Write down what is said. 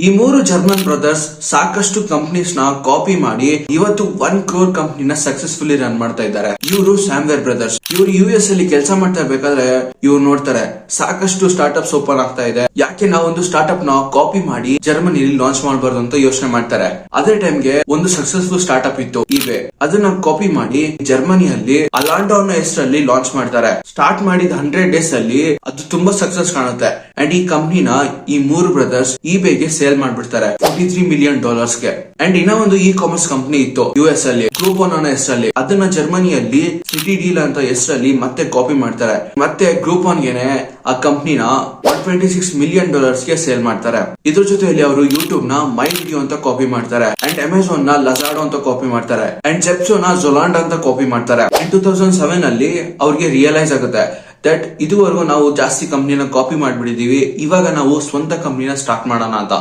ಈ ಮೂರು German brothers ಸಾಕಷ್ಟು ಕಂಪನೀಸ್ ನ ಕಾಪಿ ಮಾಡಿ ಇವತ್ತು 1 crore ಕಂಪನಿನ ಸಕ್ಸಸ್ಫುಲಿ ರನ್ ಮಾಡ್ತಾ ಇದ್ದಾರೆ. ಇವರು ಸ್ಯಾಮ್ವೇರ್ ಬ್ರದರ್ಸ್. ಇವರು US ಅಲ್ಲಿ ಕೆಲಸ ಮಾಡ್ತಾ ಇರ್ಬೇಕಾದ್ರೆ ಇವ್ರು ನೋಡ್ತಾರೆ ಸಾಕಷ್ಟು ಸ್ಟಾರ್ಟ್ಅಪ್ಸ್ ಓಪನ್ ಆಗ್ತಾ ಇದೆ, ಯಾಕೆ ನಾವೊಂದು ಸ್ಟಾರ್ಟ್ಅಪ್ ನ ಕಾಪಿ ಮಾಡಿ ಜರ್ಮನಿಯಲ್ಲಿ ಲಾಂಚ್ ಮಾಡಬಾರ್ದು ಅಂತ ಯೋಚನೆ ಮಾಡ್ತಾರೆ. ಅದೇ ಟೈಮ್ಗೆ ಒಂದು ಸಕ್ಸಸ್ಫುಲ್ ಸ್ಟಾರ್ಟ್ಅಪ್ ಇತ್ತು eBay. ಅದನ್ನ ಕಾಪಿ ಮಾಡಿ ಜರ್ಮನಿಯಲ್ಲಿ ಅಲಾಂಡೋ ಅನ್ನೋ ಹೆಸರಲ್ಲಿ ಲಾಂಚ್ ಮಾಡ್ತಾರೆ. ಸ್ಟಾರ್ಟ್ ಮಾಡಿದ 100 ಡೇಸ್ ಅಲ್ಲಿ ಅದು ತುಂಬಾ ಸಕ್ಸಸ್ ಕಾಣುತ್ತೆ. ಅಂಡ್ ಈ ಕಂಪನಿನ ಈ ಮೂರು ಬ್ರದರ್ಸ್ eBayಗೆ ಸೇಲ್ ಮಾಡ್ಬಿಡ್ತಾರೆ $43 million ಗೆ. ಅಂಡ್ ಇನ್ನ ಒಂದು ಇ ಕಾಮರ್ಸ್ ಕಂಪನಿ ಇತ್ತು US ಅಲ್ಲಿ, ಗ್ರೂಪೋನ್ ಅನ್ನೋ ಹೆಸರಲ್ಲಿ. ಅದನ್ನ ಜರ್ಮನಿಯಲ್ಲಿ ಸಿಟಿ ಡೀಲ್ ಅಂತ ಹೆಸರಲ್ಲಿ ಮತ್ತೆ ಕಾಪಿ ಮಾಡ್ತಾರೆ. ಮತ್ತೆ ಗ್ರೂಪೋನ್ ಗೆನೆ ಆ ಕಂಪನಿನ $126 million ಗೆ ಸೇಲ್ ಮಾಡ್ತಾರೆ. ಇದ್ರ ಜೊತೆಯಲ್ಲಿ ಅವರು ಯೂಟ್ಯೂಬ್ ನ ಮೈ ವಿಡಿಯೋ ಅಂತ ಕಾಪಿ ಮಾಡ್ತಾರೆ. ಅಂಡ್ ಅಮೆಝಾನ್ ನ ಲಜಾಡೋ ಅಂತ ಕಾಪಿ ಮಾಡ್ತಾರೆ. ಅಂಡ್ ಜೆಪ್ಸೋ ನ ಜೊಲಾಂಡ್ ಅಂತ ಕಾಪಿ ಮಾಡ್ತಾರೆ. ಅಂಡ್ 2007 ಅಲ್ಲಿ ಅವ್ರಿಗೆ ರಿಯಲೈಸ್ ಆಗುತ್ತೆ ದಟ್ ಇದುವರೆಗೂ ನಾವು ಜಾಸ್ತಿ ಕಂಪನಿನ ಕಾಪಿ ಮಾಡ್ಬಿಟ್ಟಿದೀವಿ, ಇವಾಗ ನಾವು ಸ್ವಂತ ಕಂಪನಿನ ಸ್ಟಾರ್ಟ್ ಮಾಡೋಣ ಅಂತ.